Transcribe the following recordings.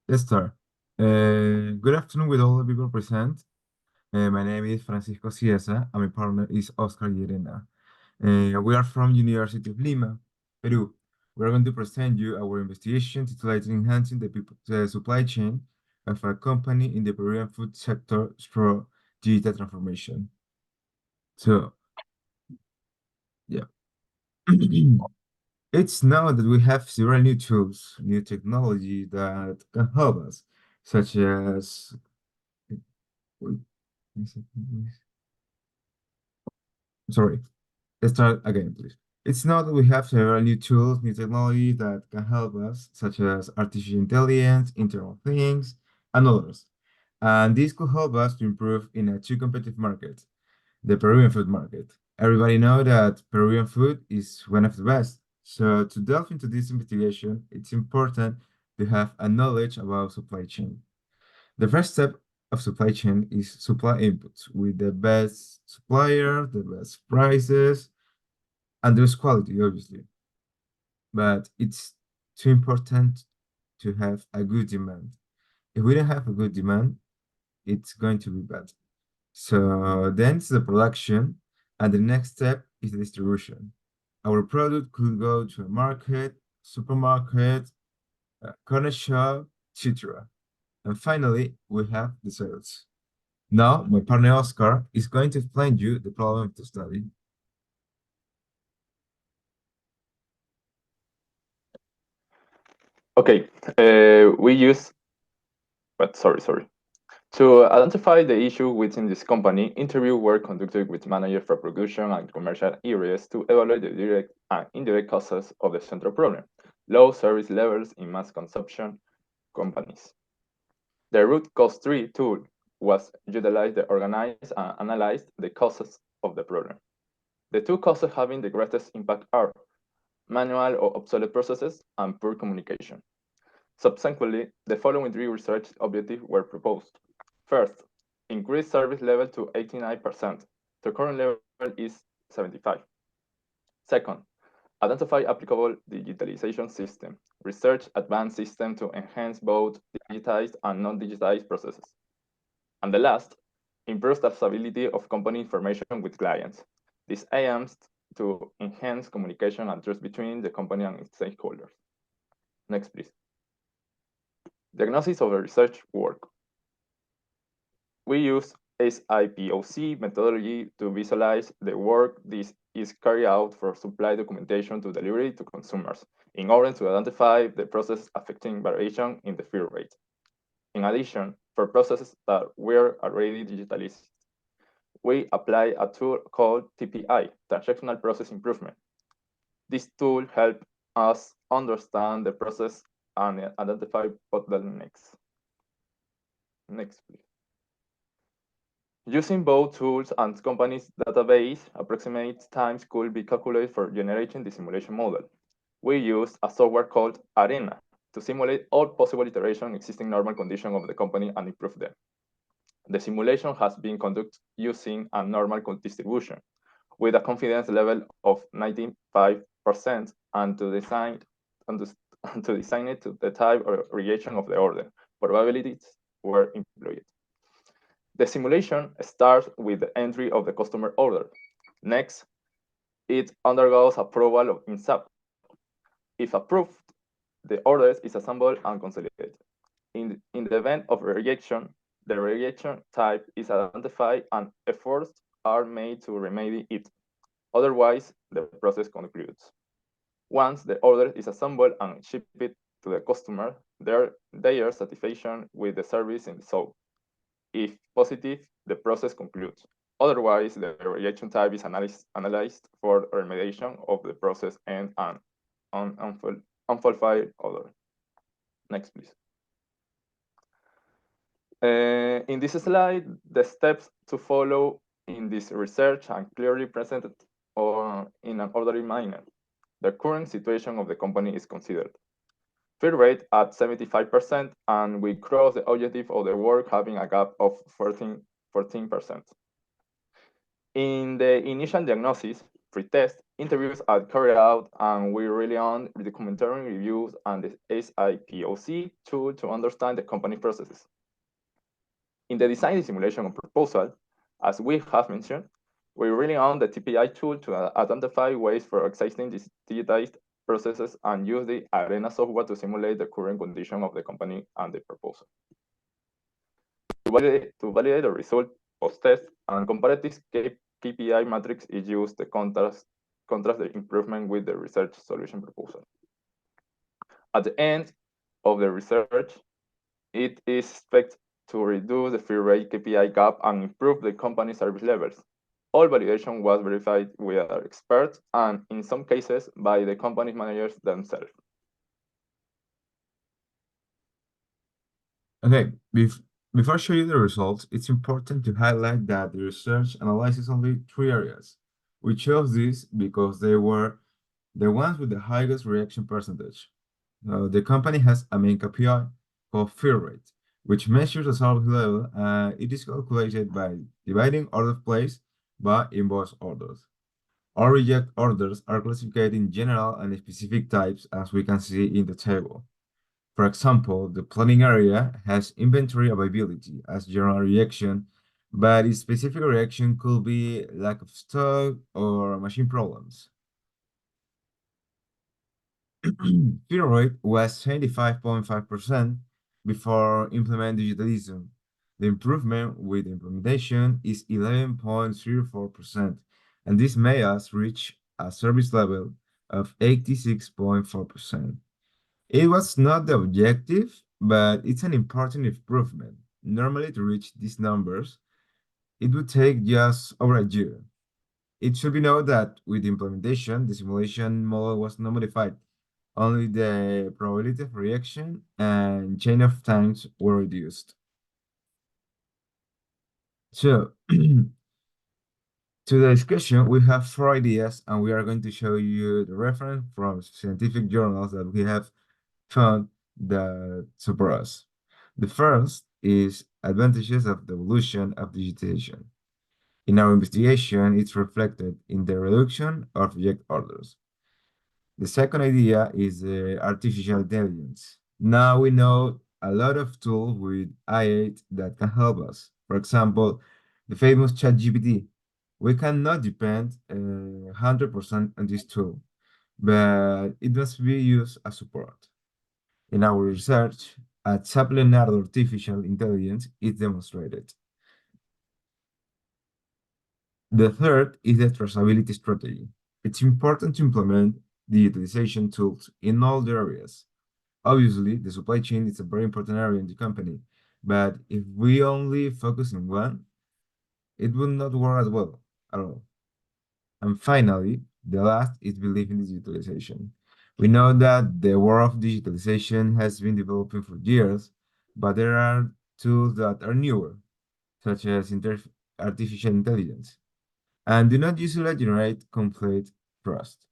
Let's start. Good afternoon with all the people present. My name is Francisco Cieza, and my partner is Oscar Llerena. We are from University of Lima, Peru. We are going to present you our investigation titulated Enhancing the Supply Chain of a Company in the Peruvian Food Sector through Digital Transformation. So, yeah. It's now that we have several new tools, new technology that can help us, such as wait, one second, please. Sorry, let's start again, please. It's now that we have several new tools, new technology that can help us, such as artificial intelligence, Internet of Things, and others. And this could help us to improve in a two competitive market, the Peruvian food market. Everybody know that Peruvian food is one of the best. So to delve into this investigation, it's important to have a knowledge about supply chain. The first step of supply chain is supply inputs with the best supplier, the best prices, and there's quality, obviously. But it's too important to have a good demand. If we don't have a good demand, it's going to be bad. So then it's the production, and the next step is the distribution. Our product could go to a market, supermarket, a corner shop, etc. And finally, we have the sales. Now, my partner Oscar is going to explain you the problem of the study. Okay, we use, but sorry. To identify the issue within this company, interviews were conducted with managers for production and commercial areas to evaluate the direct and indirect causes of the central problem, low service levels in mass consumption companies. The root cause tree tool was utilized to organize and analyze the causes of the problem. The two causes having the greatest impact are manual or obsolete processes and poor communication. Subsequently, the following three research objectives were proposed. First, increase service level to 89%. The current level is 75. Second, identify applicable digitalization system. Research advanced system to enhance both digitized and non-digitized processes. And the last, improve the stability of company information with clients. This aims to enhance communication and trust between the company and its stakeholders. Next, please. Diagnosis of the research work. We use SIPOC methodology to visualize the work this is carried out for supply documentation to delivery to consumers in order to identify the process affecting variation in the fill rate. In addition, for processes that were already digitalized, we apply a tool called TPI, Transactional Process Improvement. This tool helps us understand the process and identify bottlenecks. Next, please. Using both tools and companies' database, approximate times could be calculated for generating the simulation model. We use a software called Llerena to simulate all possible iteration existing normal condition of the company and improve them. The simulation has been conducted using a normal distribution with a confidence level of 95% and to design it to the type or reaction of the order. Probabilities were employed. The simulation starts with the entry of the customer order. Next, it undergoes approval in SAP. If approved, the order is assembled and consolidated. In the event of rejection, the rejection type is identified and efforts are made to remedy it. Otherwise, the process concludes. Once the order is assembled and shipped to the customer, their satisfaction with the service is solved. If positive, the process concludes. Otherwise, the rejection type is analyzed for remediation of the process and an unfulfilled order. Next, please. In this slide, the steps to follow in this research are clearly presented or in an orderly manner. The current situation of the company is considered. Fill rate at 75%, and we cross the objective of the work having a gap of 14%. In the initial diagnosis, pre-test interviews are carried out, and we rely on the documentary reviews and the SIPOC tool to understand the company processes. In the design, simulation, and proposal, as we have mentioned, we rely on the TPI tool to identify ways for existing digitized processes and use the Arena software to simulate the current condition of the company and the proposal. To validate the result post-test and comparative KPI matrix is used to contrast the improvement with the research solution proposal. At the end of the research, it is expected to reduce the fill rate KPI gap and improve the company service levels. All validation was verified with experts and, in some cases, by the company managers themselves. Okay, before I show you the results, it's important to highlight that the research analyzes only three areas. We chose this because they were the ones with the highest reaction percentage. The company has a main KPI called fill rate, which measures the service level, and it is calculated by dividing order placed by invoice orders. All reject orders are classified in general and specific types, as we can see in the table. For example, the planning area has inventory availability as general reaction, but its specific reaction could be lack of stock or machine problems. Fill rate was 75.5% before implementing digitalism. The improvement with implementation is 11.04%, and this made us reach a service level of 86.4%. It was not the objective, but it's an important improvement. Normally, to reach these numbers, it would take just over a year. It should be noted that with implementation, the simulation model was not modified. Only the probability of reaction and chain of times were reduced. So, to the discussion, we have four ideas, and we are going to show you the reference from scientific journals that we have found that support us. The first is advantages of the evolution of digitization. In our investigation, it's reflected in the reduction of reject orders. The second idea is artificial intelligence. Now we know a lot of tools with AI that can help us. For example, the famous ChatGPT. We cannot depend 100% on this tool, but it must be used as support. In our research, at Leonardo artificial intelligence is demonstrated. The third is the traceability strategy. It's important to implement digitalization tools in all the areas. Obviously, the supply chain is a very important area in the company, but if we only focus on one, it will not work as well at all. And finally, the last is belief in digitalization. We know that the world of digitalization has been developing for years, but there are tools that are newer, such as artificial intelligence, and do not usually generate complete trust.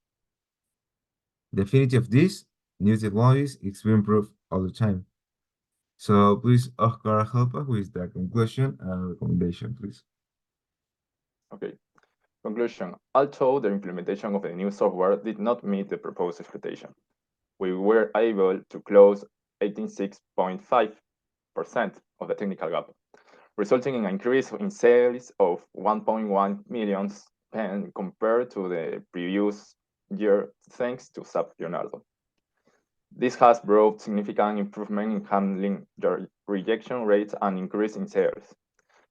The affinity of this new technologies is being improved all the time. So please, Oscar, help us with the conclusion and recommendation, please. Okay. Conclusion. Although the implementation of the new software did not meet the proposed expectation, we were able to close 86.5% of the technical gap, resulting in an increase in sales of 1.1 million compared to the previous year, thanks to SAP Leonardo. This has brought significant improvement in handling the rejection rates and increase in sales.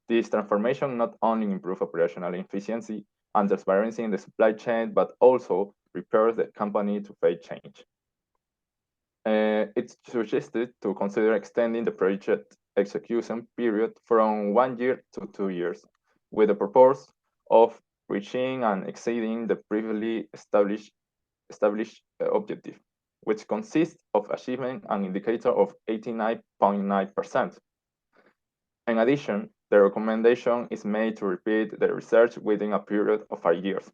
This transformation not only improves operational efficiency and transparency in the supply chain, but also prepares the company to face change. It's suggested to consider extending the project execution period from 1 year to 2 years, with the purpose of reaching and exceeding the previously established objective, which consists of achieving an indicator of 89.9%. In addition, the recommendation is made to repeat the research within a period of 5 years,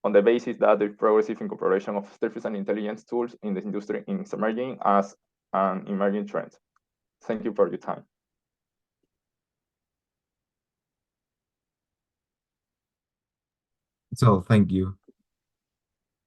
on the basis that the progressive incorporation of artificial intelligence tools in the industry is emerging as an emerging trend. Thank you for your time. So thank you.